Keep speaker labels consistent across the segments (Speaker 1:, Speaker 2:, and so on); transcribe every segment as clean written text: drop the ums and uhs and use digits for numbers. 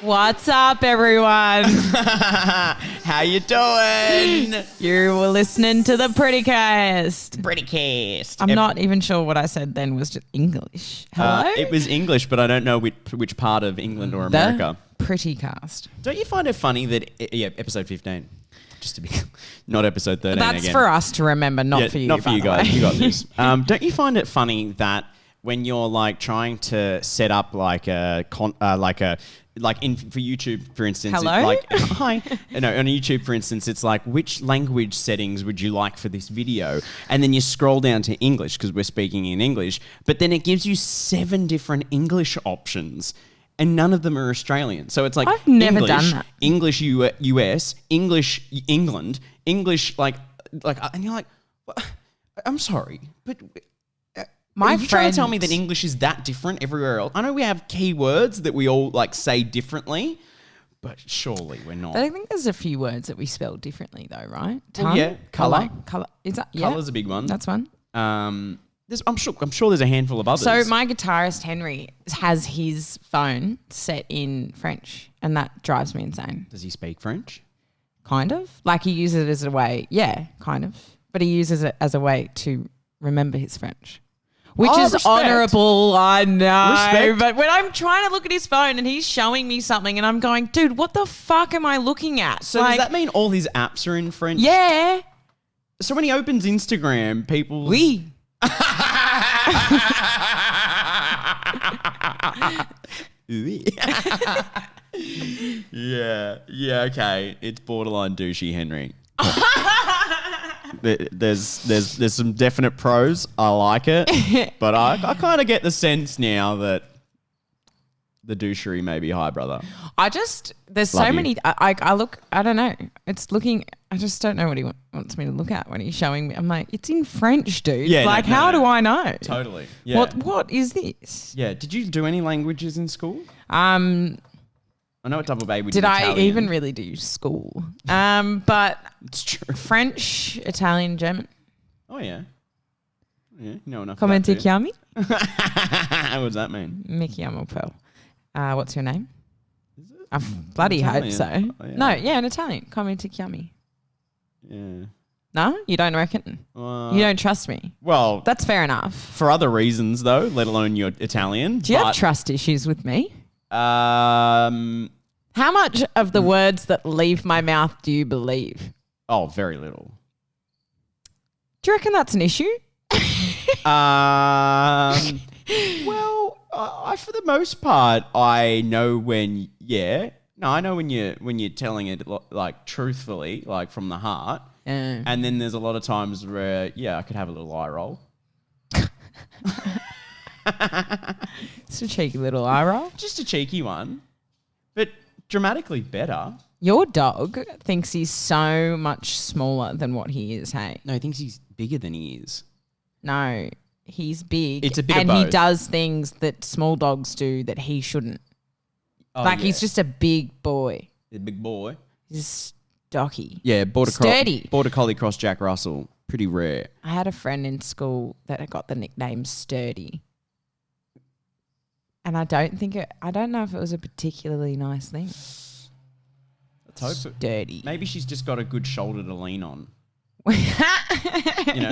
Speaker 1: What's up, everyone?
Speaker 2: How you doing?
Speaker 1: You were listening to the Prettycast.
Speaker 2: Prettycast.
Speaker 1: I'm not even sure what I said then was just English. Hello?
Speaker 2: It was English, but I don't know which part of England or America.
Speaker 1: The Prettycast.
Speaker 2: Don't you find it funny that, episode 15, just to be, not episode 13
Speaker 1: That's
Speaker 2: again.
Speaker 1: for us to remember, not for you.
Speaker 2: Not for you guys.
Speaker 1: Way.
Speaker 2: You got this. Don't you find it funny that when you're like trying to set up for YouTube, for instance,
Speaker 1: Hello?
Speaker 2: It's like hi, on YouTube, for instance, it's like which language settings would you like for this video, and then you scroll down to English because we're speaking in English, but then it gives you 7 different English options. And none of them are Australian. So it's like
Speaker 1: I've never
Speaker 2: English,
Speaker 1: done that.
Speaker 2: English US, English England, English like, and you're like, I'm sorry, but
Speaker 1: My
Speaker 2: are you trying
Speaker 1: friend
Speaker 2: to tell me that English is that different everywhere else? I know we have keywords that we all like say differently, but surely we're not.
Speaker 1: I don't think there's a few words that we spell differently though, right?
Speaker 2: Well, yeah, colour.
Speaker 1: Colour. Is that
Speaker 2: Colour's a big one.
Speaker 1: That's one.
Speaker 2: I'm sure there's a handful of others.
Speaker 1: So my guitarist Henry has his phone set in French, and that drives me insane.
Speaker 2: Does he speak French?
Speaker 1: Kind of. Like he uses it as a way, yeah, kind of. But he uses it as a way to remember his French. Which is
Speaker 2: respect.
Speaker 1: honourable, I know.
Speaker 2: Respect.
Speaker 1: But when I'm trying to look at his phone and he's showing me something and I'm going, dude, what the fuck am I looking at?
Speaker 2: So does that mean all his apps are in French?
Speaker 1: Yeah.
Speaker 2: So when he opens Instagram, people...
Speaker 1: Oui.
Speaker 2: Yeah, okay. It's borderline douchey, Henry. There's some definite pros. I like it, but I kind of get the sense now that the douchery may be high, brother.
Speaker 1: There's
Speaker 2: Love
Speaker 1: so
Speaker 2: you.
Speaker 1: many. I look. I don't know. It's looking. I just don't know what he wants me to look at when he's showing me. I'm like, it's in French, dude.
Speaker 2: Yeah,
Speaker 1: like, how do I know?
Speaker 2: Totally. Yeah.
Speaker 1: What is this?
Speaker 2: Yeah. Did you do any languages in school?
Speaker 1: I
Speaker 2: know at Double Bay we
Speaker 1: did. I
Speaker 2: Italian.
Speaker 1: even really do school? But
Speaker 2: It's true.
Speaker 1: French, Italian, German.
Speaker 2: Oh yeah. Yeah. You know enough.
Speaker 1: Come
Speaker 2: about
Speaker 1: ti chiami?
Speaker 2: What does that mean?
Speaker 1: Mi chiamo Pearl. What's your name?
Speaker 2: Is it?
Speaker 1: I bloody hope
Speaker 2: Italian.
Speaker 1: so.
Speaker 2: Oh, yeah.
Speaker 1: No, yeah, in Italian. Come ti chiami.
Speaker 2: Yeah.
Speaker 1: No, you don't reckon? You don't trust me.
Speaker 2: Well,
Speaker 1: That's fair enough.
Speaker 2: for other reasons though, let alone your Italian.
Speaker 1: Do you have trust issues with me?
Speaker 2: How
Speaker 1: How much of the words that leave my mouth do you believe?
Speaker 2: Oh, very little.
Speaker 1: Do you reckon that's an issue?
Speaker 2: Well, I for the most part, I know when. Yeah, no, I know when you're telling it like truthfully, like from the heart. And then there's a lot of times where, yeah, I could have a little eye roll.
Speaker 1: It's a cheeky little eye roll.
Speaker 2: Just a cheeky one, but dramatically better.
Speaker 1: Your dog thinks he's so much smaller than what he is, hey?
Speaker 2: No, he thinks he's bigger than he is.
Speaker 1: No, he's big.
Speaker 2: It's a bit of
Speaker 1: and he
Speaker 2: both.
Speaker 1: does things that small dogs do that he shouldn't.
Speaker 2: Oh,
Speaker 1: Like,
Speaker 2: yeah.
Speaker 1: he's just a big boy.
Speaker 2: a big boy.
Speaker 1: He's stocky.
Speaker 2: Yeah,
Speaker 1: Sturdy.
Speaker 2: Border Collie cross Jack Russell. Pretty rare.
Speaker 1: I had a friend in school that had got the nickname Sturdy. And I don't know if it was a particularly nice thing.
Speaker 2: Let's hope it.
Speaker 1: Sturdy.
Speaker 2: Maybe she's just got a good shoulder to lean on.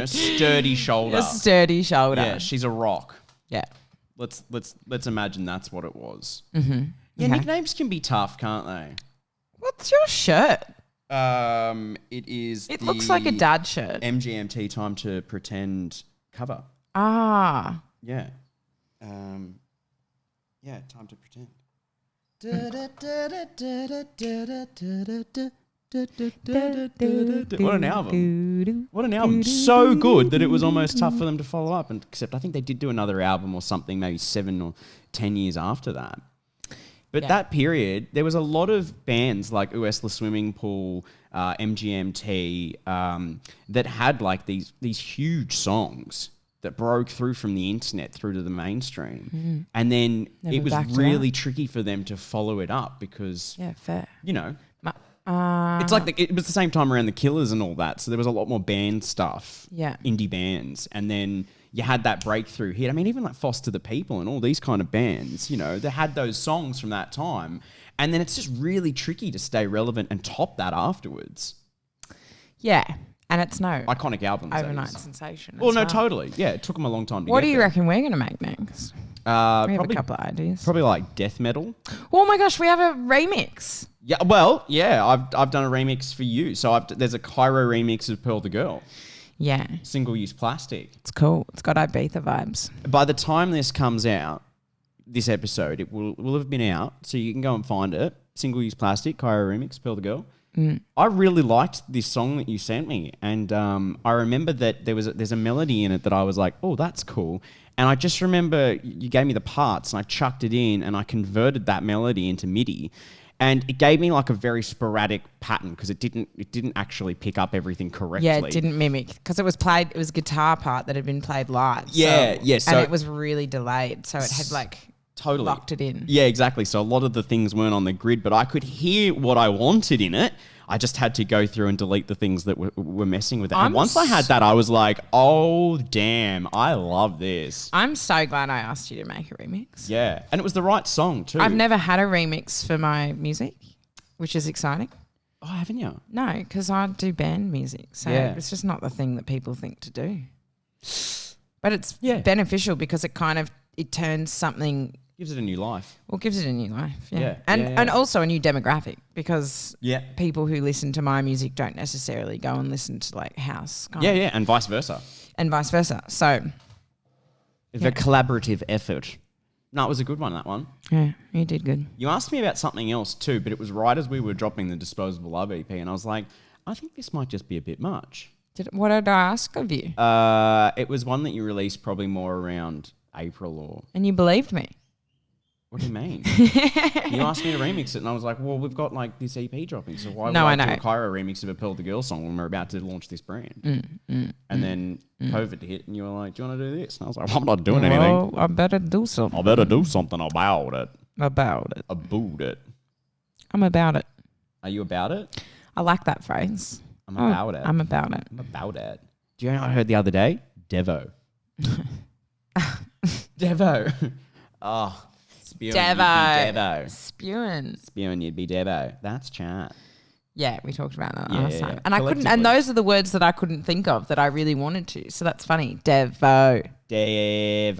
Speaker 2: Sturdy shoulder.
Speaker 1: A sturdy shoulder.
Speaker 2: Yeah, she's a rock.
Speaker 1: Yeah.
Speaker 2: Let's imagine that's what it was.
Speaker 1: Mm-hmm.
Speaker 2: Yeah,
Speaker 1: Okay.
Speaker 2: nicknames can be tough, can't they?
Speaker 1: What's your shirt?
Speaker 2: It is.
Speaker 1: It looks like a dad shirt.
Speaker 2: MGMT Time to Pretend cover.
Speaker 1: Ah.
Speaker 2: Yeah. Yeah, Time to Pretend. What an album. What an album. So good that it was almost tough for them to follow up. And except I think they did do another album or something maybe 7 or 10 years after that. But that period, there was a lot of bands like Uesla Swimming Pool, MGMT, that had like these huge songs that broke through from the internet through to the mainstream.
Speaker 1: Mm-hmm.
Speaker 2: And then
Speaker 1: Never
Speaker 2: it was
Speaker 1: backed it
Speaker 2: really
Speaker 1: up.
Speaker 2: tricky for them to follow it up because,
Speaker 1: Yeah, fair.
Speaker 2: you know, It's like it was the same time around the Killers and all that, so there was a lot more band stuff, indie bands, and then you had that breakthrough hit. I mean, even like Foster the People and all these kind of bands, you know, they had those songs from that time, and then it's just really tricky to stay relevant and top that afterwards.
Speaker 1: Yeah, and it's no
Speaker 2: iconic albums,
Speaker 1: overnight sensation.
Speaker 2: Well, no, totally. Yeah, it took them a long time to
Speaker 1: What
Speaker 2: get
Speaker 1: do you
Speaker 2: there.
Speaker 1: reckon we're going to make next? We have a couple of ideas.
Speaker 2: Probably like death metal.
Speaker 1: Oh my gosh, we have a remix.
Speaker 2: Yeah, well, yeah, I've done a remix for you. So there's a Kyro remix of Pearl the Girl.
Speaker 1: Yeah.
Speaker 2: Single-use plastic.
Speaker 1: It's cool. It's got Ibiza vibes.
Speaker 2: By the time this comes out, this episode, it will have been out, so you can go and find it. Single-use plastic, Kyro remix, Pearl the Girl. I really liked this song that you sent me, and I remember that there's a melody in it that I was like, oh, that's cool. And I just remember you gave me the parts, and I chucked it in, and I converted that melody into MIDI, and it gave me like a very sporadic pattern because it didn't actually pick up everything correctly.
Speaker 1: Yeah, it didn't mimic because it was a guitar part that had been played live.
Speaker 2: Yeah,
Speaker 1: so, and it was really delayed, so it had like
Speaker 2: totally
Speaker 1: locked it in.
Speaker 2: Yeah, exactly. So a lot of the things weren't on the grid, but I could hear what I wanted in it. I just had to go through and delete the things that were messing with it. And once I had that, I was like, oh, damn, I love this.
Speaker 1: I'm so glad I asked you to make a remix.
Speaker 2: Yeah, and it was the right song too.
Speaker 1: I've never had a remix for my music, which is exciting.
Speaker 2: Oh, haven't you?
Speaker 1: No, because I do band music, so it's just not the thing that people think to do. But it's beneficial because it turns something...
Speaker 2: Gives it a new life.
Speaker 1: Well, gives it a new life, and also a new demographic because people who listen to my music don't necessarily go and listen to like house.
Speaker 2: And vice versa.
Speaker 1: So
Speaker 2: it's a collaborative effort. No, it was a good one, that one.
Speaker 1: Yeah, you did good.
Speaker 2: You asked me about something else too, but it was right as we were dropping the Disposable Love EP, and I was like, I think this might just be a bit much.
Speaker 1: What did I ask of you?
Speaker 2: It was one that you released probably more around April or...
Speaker 1: And you believed me.
Speaker 2: What do you mean? You asked me to remix it, and I was like, well, we've got like this EP dropping, so why would I do a Kyro remix of a Pearl the Girl song when we're about to launch this brand? And then COVID hit, and you were like, do you want to do this? And I was like, well, I'm not doing anything.
Speaker 1: I better do something.
Speaker 2: I better do something about it.
Speaker 1: About it.
Speaker 2: About it.
Speaker 1: I'm about it.
Speaker 2: Are you about it?
Speaker 1: I like that phrase.
Speaker 2: I'm about it.
Speaker 1: I'm about it.
Speaker 2: I'm about it. Do you know what I heard the other day? Devo. Devo. Oh. Spewing,
Speaker 1: Devo.
Speaker 2: Spewing, you'd be Devo. That's chat.
Speaker 1: Yeah, we talked about that last time. And I couldn't, and those are the words that I couldn't think of that I really wanted to. So that's funny. Devo. It's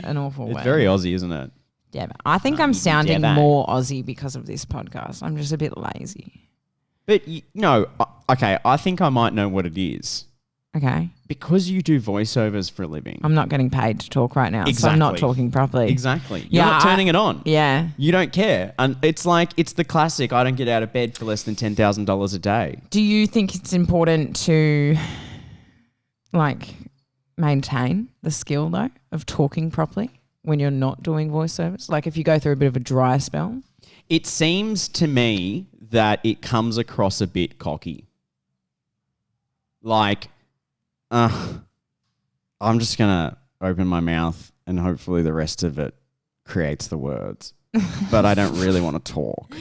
Speaker 1: an awful word.
Speaker 2: It's very Aussie, isn't it?
Speaker 1: Devo. I think I'm sounding more Aussie because of this podcast. I'm just a bit lazy.
Speaker 2: But no, okay, I think I might know what it is.
Speaker 1: Okay.
Speaker 2: Because you do voiceovers for a living.
Speaker 1: I'm not getting paid to talk right now, so I'm not talking properly.
Speaker 2: Exactly. You're not turning it on.
Speaker 1: Yeah.
Speaker 2: You don't care. And it's like, it's the classic, I don't get out of bed for less than $10,000 a day.
Speaker 1: Do you think it's important to, like, maintain the skill, though, of talking properly when you're not doing voiceovers? Like, if you go through a bit of a dry spell?
Speaker 2: It seems to me that it comes across a bit cocky. Like... I'm just going to open my mouth and hopefully the rest of it creates the words. But I don't really want to talk.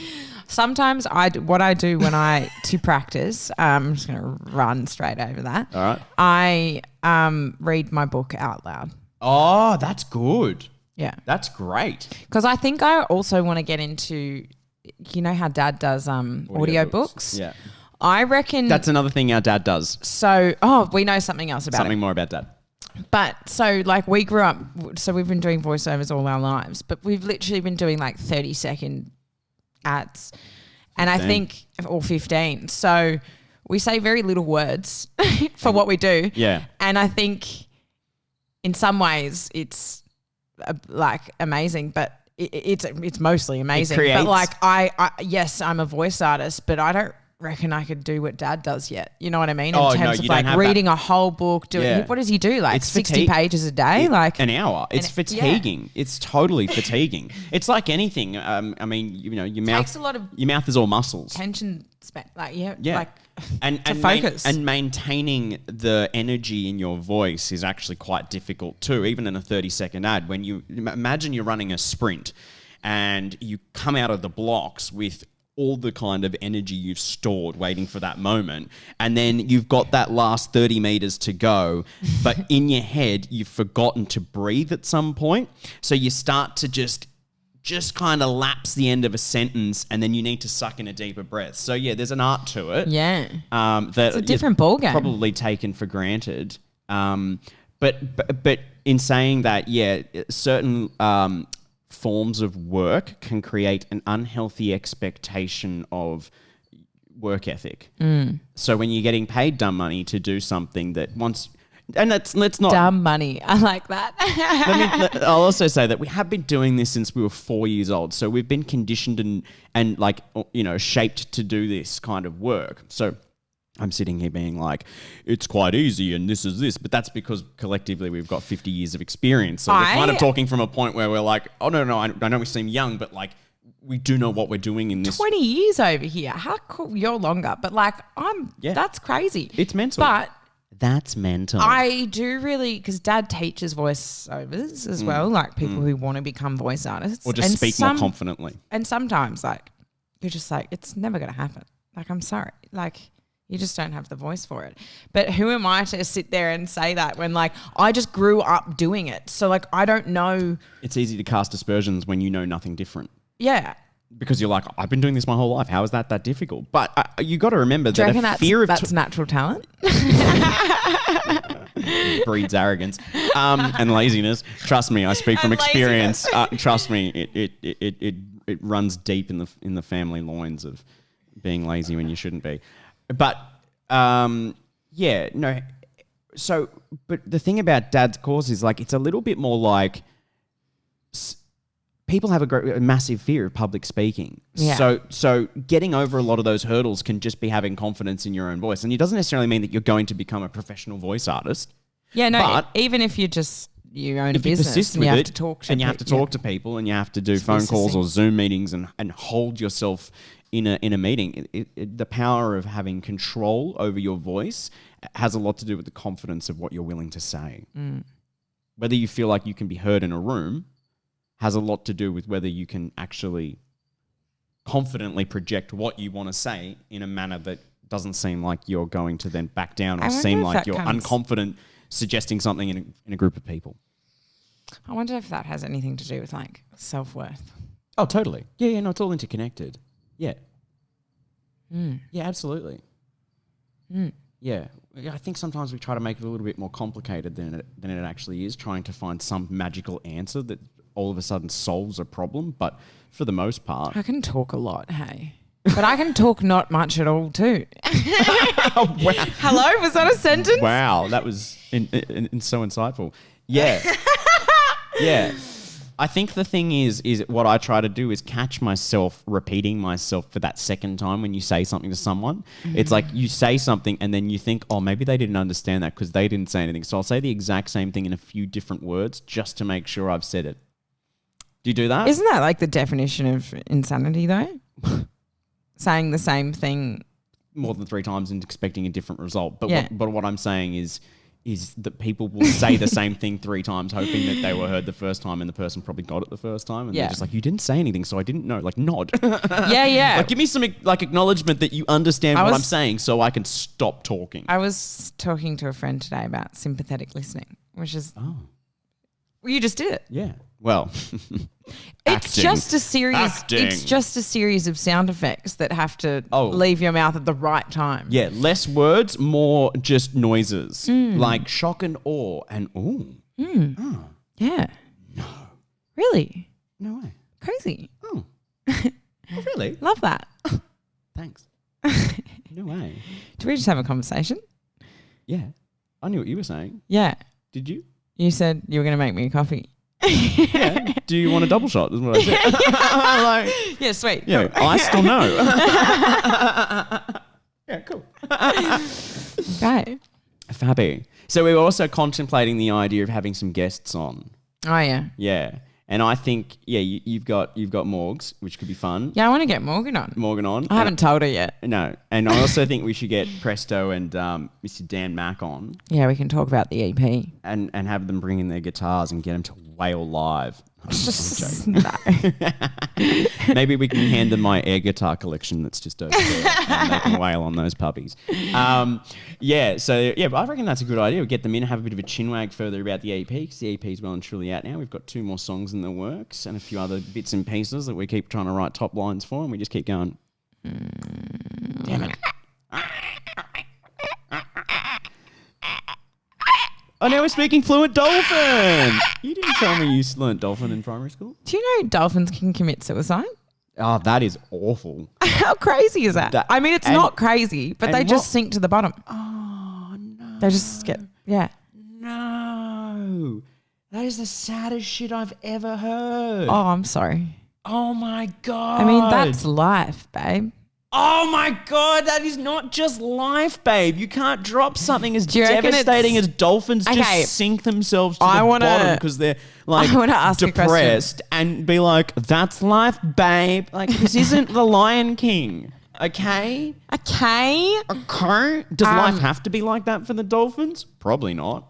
Speaker 1: Sometimes what I do when to practice, I'm just going to run straight over that.
Speaker 2: All right.
Speaker 1: I read my book out loud.
Speaker 2: Oh, that's good.
Speaker 1: Yeah.
Speaker 2: That's great.
Speaker 1: Because I think I also want to get into, you know how Dad does audio books?
Speaker 2: Yeah.
Speaker 1: I reckon...
Speaker 2: That's another thing our dad does.
Speaker 1: So, we know something else about
Speaker 2: Something more about Dad.
Speaker 1: But so like we grew up, so we've been doing voiceovers all our lives, but we've literally been doing like 30-second ads. And 15. I think, or 15. So we say very little words for what we do.
Speaker 2: Yeah.
Speaker 1: And I think in some ways it's like amazing, but it's mostly amazing. But like yes, I'm a voice artist, but I don't reckon I could do what Dad does yet. You know what I mean? In terms of like reading a whole book, what does he do? Like 60 pages a day? Like
Speaker 2: an hour. It's fatiguing. Yeah. It's totally fatiguing. It's like anything. I mean, you know, your mouth is all muscles.
Speaker 1: Tension span. Like
Speaker 2: and
Speaker 1: focus.
Speaker 2: And maintaining the energy in your voice is actually quite difficult too, even in a 30-second ad. When you imagine you're running a sprint and you come out of the blocks with all the kind of energy you've stored waiting for that moment. And then you've got that last 30 meters to go, but in your head, you've forgotten to breathe at some point. So you start to just kind of lapse the end of a sentence, and then you need to suck in a deeper breath. So yeah, there's an art to it.
Speaker 1: Yeah.
Speaker 2: That
Speaker 1: it's a different ballgame.
Speaker 2: Probably taken for granted. But in saying that, yeah, certain forms of work can create an unhealthy expectation of work ethic. So when you're getting paid dumb money to do something that once, and let's not
Speaker 1: dumb money. I like that.
Speaker 2: I'll also say that we have been doing this since we were 4 years old. So we've been conditioned and like, you know, shaped to do this kind of work. So I'm sitting here being like, it's quite easy and this is this, but that's because collectively we've got 50 years of experience. So we're kind of talking from a point where we're like, oh, no, I know we seem young, but like we do know what we're doing in this.
Speaker 1: 20 years over here. How cool. You're longer, but like that's crazy.
Speaker 2: It's mental.
Speaker 1: But
Speaker 2: that's mental.
Speaker 1: I do really, because Dad teaches voiceovers as well, like people who want to become voice artists.
Speaker 2: Or just speak more confidently.
Speaker 1: And sometimes like, you're just like, it's never going to happen. Like, I'm sorry. Like, you just don't have the voice for it. But who am I to sit there and say that when like I just grew up doing it? So like I don't know.
Speaker 2: It's easy to cast aspersions when you know nothing different.
Speaker 1: Yeah.
Speaker 2: Because you're like, I've been doing this my whole life. How is that difficult? But you got to remember that fear of
Speaker 1: that's natural talent.
Speaker 2: Breeds arrogance and laziness. Trust me, I speak from experience. Trust me, it runs deep in the family loins of being lazy when you shouldn't be. But yeah, no. So, but the thing about Dad's course is like it's a little bit more like people have a massive fear of public speaking.
Speaker 1: Yeah.
Speaker 2: So getting over a lot of those hurdles can just be having confidence in your own voice, and it doesn't necessarily mean that you're going to become a professional voice artist.
Speaker 1: Yeah, no. But even if you own a business and you have to talk to
Speaker 2: and you have to talk to people and you have to do phone calls or Zoom meetings and hold yourself in a meeting, the power of having control over your voice has a lot to do with the confidence of what you're willing to say. Whether you feel like you can be heard in a room has a lot to do with whether you can actually confidently project what you want to say in a manner that doesn't seem like you're going to then back down or seem like you're unconfident suggesting something in a group of people.
Speaker 1: I wonder if that has anything to do with like self-worth.
Speaker 2: Oh, totally. Yeah, no, it's all interconnected. Yeah. Yeah, absolutely. Yeah. I think sometimes we try to make it a little bit more complicated than it actually is, trying to find some magical answer that all of a sudden solves a problem. But for the most part...
Speaker 1: I can talk a lot, hey. But I can talk not much at all too.
Speaker 2: Oh, wow.
Speaker 1: Hello? Was that a sentence?
Speaker 2: Wow, that was so insightful. Yeah. Yeah. I think the thing is what I try to do is catch myself repeating myself for that second time when you say something to someone. It's like you say something and then you think, oh, maybe they didn't understand that because they didn't say anything. So I'll say the exact same thing in a few different words just to make sure I've said it. Do you do that?
Speaker 1: Isn't that like the definition of insanity though? Saying the same thing
Speaker 2: more than 3 times and expecting a different result. But what I'm saying is that people will say the same thing 3 times hoping that they were heard the first time and the person probably got it the first time and they're just like, you didn't say anything, so I didn't know. Like, nod.
Speaker 1: Yeah.
Speaker 2: Like, give me some like acknowledgement that you understand what I'm saying so I can stop talking.
Speaker 1: I was talking to a friend today about sympathetic listening, which is... Oh. Well, you just did it.
Speaker 2: Yeah. Well...
Speaker 1: It's just a series of sound effects that have to leave your mouth at the right time.
Speaker 2: Yeah, less words, more just noises. Like shock and awe and ooh. Oh.
Speaker 1: Yeah.
Speaker 2: No.
Speaker 1: Really?
Speaker 2: No way.
Speaker 1: Crazy.
Speaker 2: Oh. Oh, really?
Speaker 1: Love that.
Speaker 2: Thanks. No way.
Speaker 1: Did we just have a conversation?
Speaker 2: Yeah. I knew what you were saying.
Speaker 1: Yeah.
Speaker 2: Did you?
Speaker 1: You said you were going to make me a coffee.
Speaker 2: Yeah. Do you want a double shot? Is what I said.
Speaker 1: Like, yeah, sweet.
Speaker 2: Yeah, cool. I still know. Yeah, cool.
Speaker 1: Right.
Speaker 2: Fabby. So we were also contemplating the idea of having some guests on.
Speaker 1: Oh yeah.
Speaker 2: Yeah. And I think, you've got Morgs, which could be fun.
Speaker 1: Yeah, I want to get Morgan on. I haven't told her yet.
Speaker 2: No. And I also think we should get Presto and Mr. Dan Mack on.
Speaker 1: Yeah, we can talk about the EP.
Speaker 2: And have them bring in their guitars and get them to wail live.
Speaker 1: No.
Speaker 2: Maybe we can hand them my air guitar collection that's just over there and they can wail on those puppies. But I reckon that's a good idea. We'll get them in, have a bit of a chinwag further about the EP, because the EP is well and truly out now. We've got 2 more songs in the works and a few other bits and pieces that we keep trying to write top lines for, and we just keep going, damn it. Oh, now we're speaking fluent dolphin. You didn't tell me you learnt dolphin in primary school.
Speaker 1: Do you know dolphins can commit suicide?
Speaker 2: Oh, that is awful.
Speaker 1: How crazy is that? I mean, it's not crazy, but they just sink to the bottom.
Speaker 2: Oh, no.
Speaker 1: They just get,
Speaker 2: No. That is the saddest shit I've ever heard.
Speaker 1: Oh, I'm sorry.
Speaker 2: Oh, my God.
Speaker 1: I mean, that's life, babe.
Speaker 2: Oh, my God. That is not just life, babe. You can't drop something as devastating as dolphins just sink themselves to the bottom because they're depressed and be like, that's life, babe. Like, this isn't the Lion King. Okay?
Speaker 1: Okay.
Speaker 2: Does life have to be like that for the dolphins? Probably not.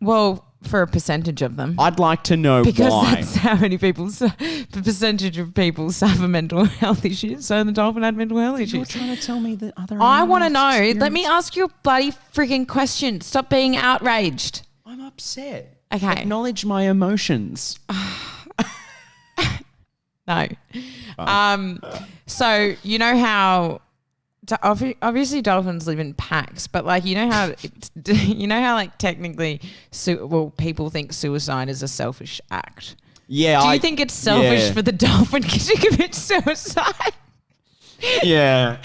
Speaker 1: Well, for a percentage of them.
Speaker 2: I'd like to know
Speaker 1: because
Speaker 2: why.
Speaker 1: Because that's how many people, the percentage of people suffer mental health issues. So the dolphin had mental health issues.
Speaker 2: You're trying to tell me that other
Speaker 1: I want to know. Let me ask you a bloody freaking question. Stop being outraged.
Speaker 2: I'm upset.
Speaker 1: Okay.
Speaker 2: Acknowledge my emotions.
Speaker 1: No. So you know how obviously dolphins live in packs, but like you know how like technically people think suicide is a selfish act.
Speaker 2: Yeah.
Speaker 1: Do you think it's selfish for the dolphin to commit suicide?
Speaker 2: Yeah.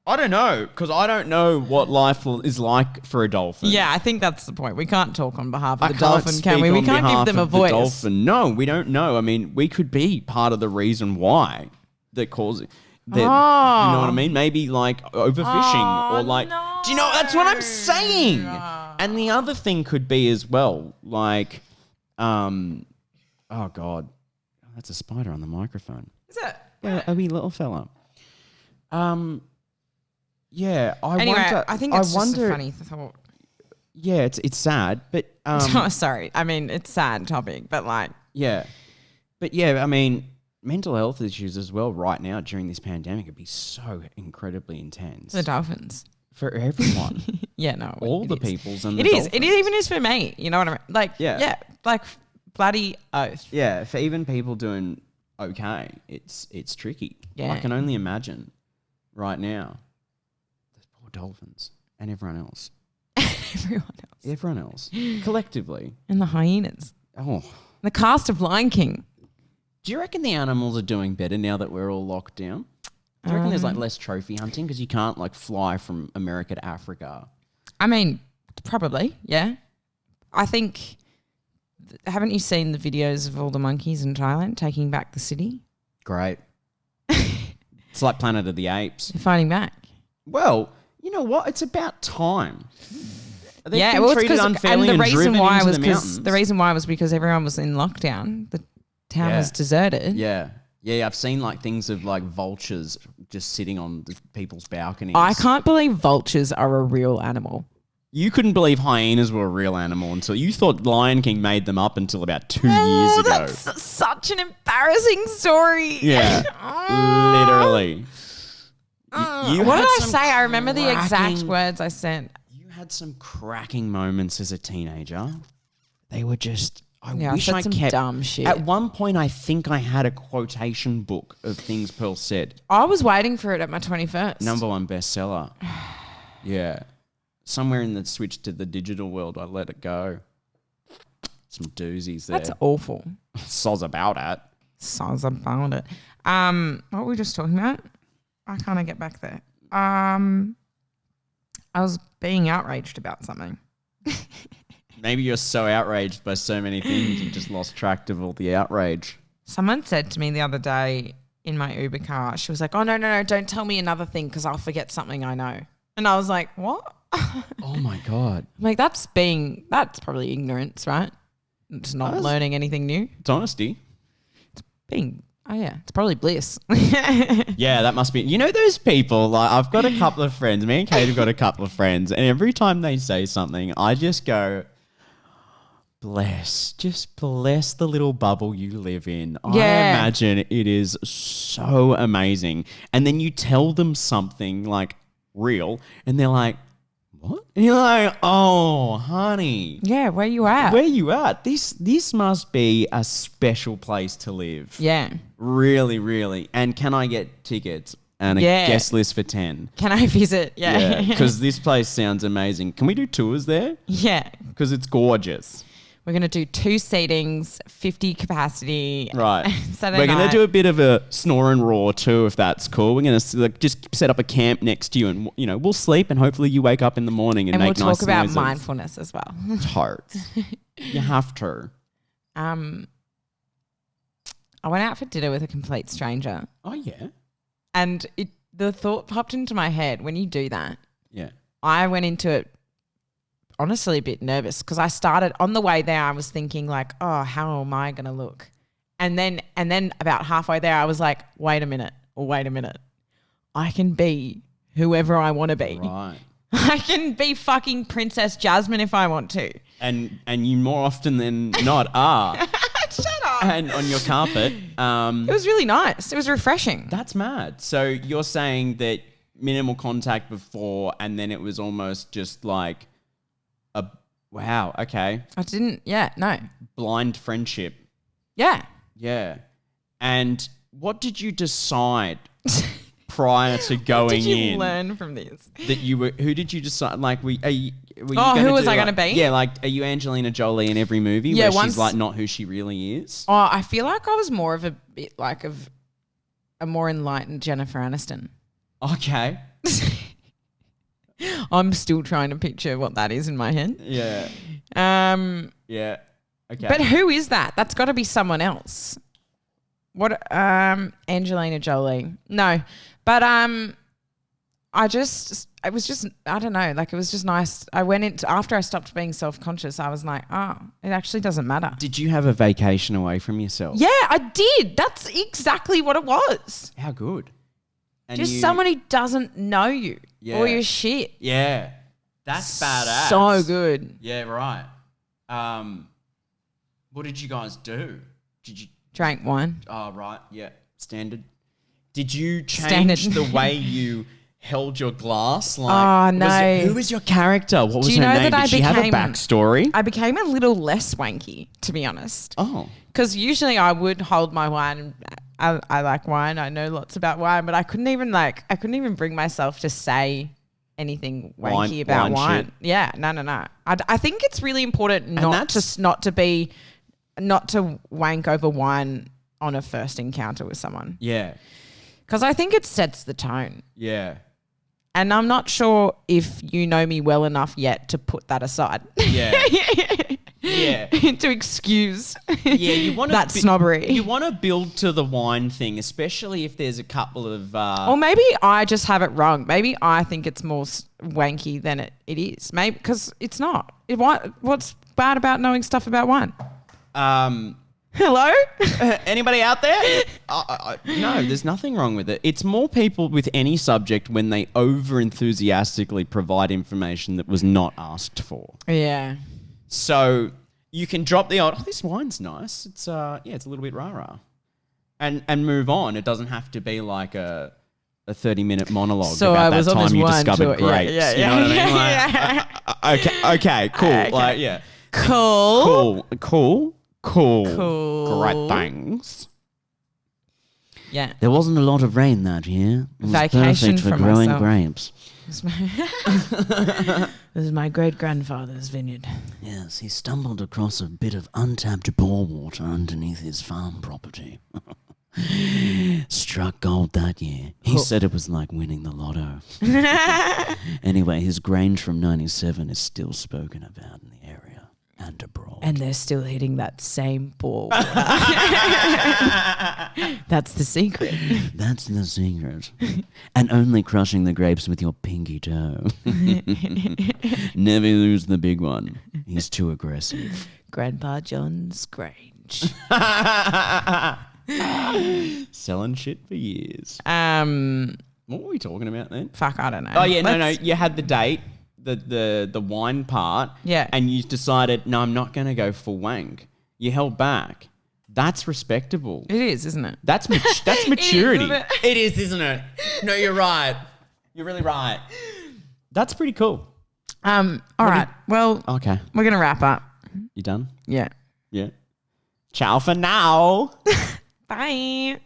Speaker 2: I don't know, because I don't know what life is like for a dolphin.
Speaker 1: Yeah, I think that's the point. We can't talk on behalf of the dolphin, can we? We can't give them a voice.
Speaker 2: Dolphin. No, we don't know. I mean, we could be part of the reason why they're causing. You know what I mean? Maybe like overfishing or like. No. Do you know? That's what I'm saying. And the other thing could be as well, like, oh God, that's a spider on the microphone.
Speaker 1: Is it?
Speaker 2: Yeah, a wee little fella. Yeah,
Speaker 1: I think it's just a funny thought.
Speaker 2: Yeah, it's sad, but
Speaker 1: sorry. I mean, it's sad topic, but like
Speaker 2: yeah, I mean, mental health issues as well right now during this pandemic would be so incredibly intense.
Speaker 1: The dolphins.
Speaker 2: For everyone.
Speaker 1: Yeah, no.
Speaker 2: All the peoples and the
Speaker 1: dolphins.
Speaker 2: It
Speaker 1: even is for me. You know what I mean? Like yeah, like bloody oath.
Speaker 2: Yeah, for even people doing okay, it's tricky.
Speaker 1: Yeah.
Speaker 2: I can only imagine right now. Those poor dolphins and everyone else. Everyone else. Collectively.
Speaker 1: And the hyenas.
Speaker 2: Oh.
Speaker 1: The cast of Lion King.
Speaker 2: Do you reckon the animals are doing better now that we're all locked down? Do you reckon there's like less trophy hunting because you can't like fly from America to Africa?
Speaker 1: I mean, probably, yeah. I think, haven't you seen the videos of all the monkeys in Thailand taking back the city?
Speaker 2: Great. It's like Planet of the Apes.
Speaker 1: They're fighting back.
Speaker 2: Well, you know what? It's about time.
Speaker 1: Yeah, well, it's because the reason why was because everyone was in lockdown. The town was deserted.
Speaker 2: Yeah. Yeah, I've seen like things of like vultures just sitting on the people's balconies.
Speaker 1: I can't believe vultures are a real animal.
Speaker 2: You couldn't believe hyenas were a real animal until you thought Lion King made them up until about 2 years ago.
Speaker 1: That's such an embarrassing story.
Speaker 2: Yeah, literally.
Speaker 1: What did I say? I remember the exact words I sent.
Speaker 2: You had some cracking moments as a teenager. They were just... I wish
Speaker 1: said
Speaker 2: I
Speaker 1: some
Speaker 2: kept
Speaker 1: dumb shit.
Speaker 2: At one point, I think I had a quotation book of things Pearl said.
Speaker 1: I was waiting for it at my 21st.
Speaker 2: #1 bestseller. Yeah. Somewhere in the switch to the digital world, I let it go. Some doozies there.
Speaker 1: That's awful.
Speaker 2: Soz about it.
Speaker 1: Soz about it. What were we just talking about? I can't get back there. I was being outraged about something.
Speaker 2: Maybe you're so outraged by so many things you just lost track of all the outrage.
Speaker 1: Someone said to me the other day in my Uber car, she was like, oh, no, don't tell me another thing because I'll forget something I know. And I was like, what?
Speaker 2: Oh, my God.
Speaker 1: I'm like, that's probably ignorance, right? It's not learning anything new.
Speaker 2: It's honesty.
Speaker 1: It's probably bliss.
Speaker 2: Yeah, that must be. You know those people, like I've got a couple of friends, me and Kate have got a couple of friends, and every time they say something, I just go... just bless the little bubble you live in. I imagine it is so amazing. And then you tell them something like real and they're like, what? And you're like, oh, honey.
Speaker 1: Yeah, where you at?
Speaker 2: Where you at? This must be a special place to live.
Speaker 1: Yeah.
Speaker 2: Really, really. And can I get tickets and a guest list for 10?
Speaker 1: Can I visit? Yeah.
Speaker 2: Because this place sounds amazing. Can we do tours there?
Speaker 1: Yeah.
Speaker 2: Because it's gorgeous.
Speaker 1: We're going to do 2 seatings, 50 capacity.
Speaker 2: Right.
Speaker 1: Saturday
Speaker 2: We're going to do a bit of a snore and roar too, if that's cool. We're going to just set up a camp next to you and, we'll sleep and hopefully you wake up in the morning and make nice noises. And we'll talk about
Speaker 1: mindfulness as well.
Speaker 2: Totes. You have to.
Speaker 1: I went out for dinner with a complete stranger.
Speaker 2: Oh, yeah.
Speaker 1: And the thought popped into my head, when you do that.
Speaker 2: Yeah.
Speaker 1: I went into it honestly a bit nervous because I started on the way there. I was thinking like, oh, how am I going to look? And then about halfway there, I was like, wait a minute. I can be whoever I want to be.
Speaker 2: Right.
Speaker 1: I can be fucking Princess Jasmine if I want to.
Speaker 2: And you more often than not are.
Speaker 1: Shut up.
Speaker 2: And on your carpet.
Speaker 1: It was really nice. It was refreshing.
Speaker 2: That's mad. So you're saying that minimal contact before and then it was almost just like wow, okay.
Speaker 1: No.
Speaker 2: Blind friendship.
Speaker 1: Yeah.
Speaker 2: Yeah. And what did you decide prior to going in?
Speaker 1: What did you learn from this?
Speaker 2: Who did you decide? Like, who
Speaker 1: was I going to be?
Speaker 2: Yeah, like, are you Angelina Jolie in every movie where she's like not who she really is?
Speaker 1: Oh, I feel like I was more of a bit like of a more enlightened Jennifer Aniston.
Speaker 2: Okay.
Speaker 1: I'm still trying to picture what that is in my head.
Speaker 2: Yeah. Yeah. Okay.
Speaker 1: But who is that? That's got to be someone else. What? Angelina Jolie. No, but it was just I don't know. Like it was just nice. I went in after I stopped being self-conscious. I was like, oh, it actually doesn't matter.
Speaker 2: Did you have a vacation away from yourself?
Speaker 1: Yeah, I did. That's exactly what it was.
Speaker 2: How good. And
Speaker 1: just someone who doesn't know you or your shit.
Speaker 2: Yeah. That's badass.
Speaker 1: So good.
Speaker 2: Yeah, right. What did you guys do? Did you
Speaker 1: drank wine?
Speaker 2: Oh, right. Yeah. Standard. Did you change the way you held your glass? Like,
Speaker 1: oh, no.
Speaker 2: Who was your character? What was her name? Did she have a backstory?
Speaker 1: I became a little less wanky, to be honest.
Speaker 2: Oh.
Speaker 1: Because usually I would hold my wine. I like wine. I know lots about wine, but I couldn't even bring myself to say anything wanky about wine. Yeah, no. I think it's really important not to wank over wine on a first encounter with someone.
Speaker 2: Yeah.
Speaker 1: Because I think it sets the tone.
Speaker 2: Yeah.
Speaker 1: And I'm not sure if you know me well enough yet to put that aside.
Speaker 2: Yeah. Yeah.
Speaker 1: To excuse
Speaker 2: you want
Speaker 1: that snobbery.
Speaker 2: You want to build to the wine thing, especially if there's a couple of...
Speaker 1: Or maybe I just have it wrong. Maybe I think it's more wanky than it is. Maybe because it's not. What's bad about knowing stuff about wine? Hello?
Speaker 2: Anybody out there? No, there's nothing wrong with it. It's more people with any subject when they over-enthusiastically provide information that was not asked for.
Speaker 1: Yeah.
Speaker 2: So you can drop the old, this wine's nice. It's it's a little bit rah-rah. And move on. It doesn't have to be like a 30-minute monologue about that time you discovered grapes.
Speaker 1: Yeah,
Speaker 2: you know what I mean? Like, okay, cool. Okay. Like, yeah.
Speaker 1: Cool.
Speaker 2: Great thanks.
Speaker 1: Yeah.
Speaker 3: There wasn't a lot of rain that year. It was
Speaker 1: Vacation
Speaker 3: perfect for growing grapes.
Speaker 1: This is my great-grandfather's vineyard.
Speaker 3: Yes, he stumbled across a bit of untapped bore water underneath his farm property. Struck gold that year. He said it was like winning the lotto. Anyway, his Grange from 97 is still spoken about in the area and abroad.
Speaker 1: And they're still hitting that same ball. That's the secret.
Speaker 3: That's the secret. And only crushing the grapes with your pinky toe. Never lose the big one. He's too aggressive.
Speaker 1: Grandpa John's Grange.
Speaker 2: Selling shit for years.
Speaker 1: What
Speaker 2: were we talking about then?
Speaker 1: Fuck, I don't know.
Speaker 2: Oh, yeah, no. You had the date. the wine part.
Speaker 1: Yeah.
Speaker 2: And you decided, no, I'm not going to go full wank. You held back. That's respectable.
Speaker 1: It is, isn't it?
Speaker 2: That's maturity.
Speaker 1: It is, isn't it?
Speaker 2: It is, isn't it? No, you're right. You're really right. That's pretty cool.
Speaker 1: All right. Well,
Speaker 2: okay.
Speaker 1: We're going to wrap up.
Speaker 2: You done?
Speaker 1: Yeah.
Speaker 2: Yeah. Ciao for now.
Speaker 1: Bye.